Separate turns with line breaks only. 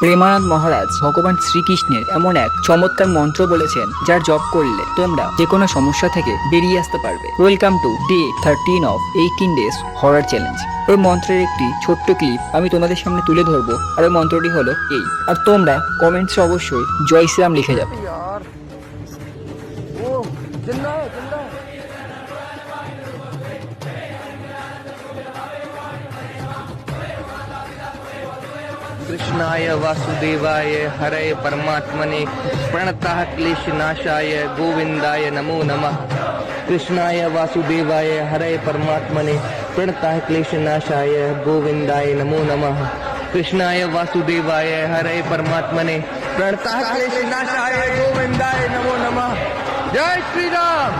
প্রেমানন্দ মহারাজ ভগবান শ্রীকৃষ্ণের এমন এক চমৎকার মন্ত্র বলেছেন, যার জপ করলে তোমরা যে কোনো সমস্যা থেকে বেরিয়ে আসতে পারবে। Welcome to day 13 of 18 days horror challenge. ওই মন্ত্রের একটি ছোট্ট ক্লিপ আমি তোমাদের সামনে তুলে ধরবো, আর ওই মন্ত্রটি হলো এই। আর তোমরা কমেন্টসে অবশ্যই জয় শ্রীরাম লিখে যাবে।
कृष्णाय वासुदेवाय हरे परमात्मने प्रणतः क्लेशनाशाय गोविंदाय नमो नमः। कृष्णाय वासुदेवाय हरे परमात्मने प्रणतः क्लेशनाशाय गोविंदाय नमो नमः। कृष्णाय वासुदेवाय हरे परमात्मने प्रणतः क्लेशनाशाय गोविंदाय नमो नमः। जय श्री राम।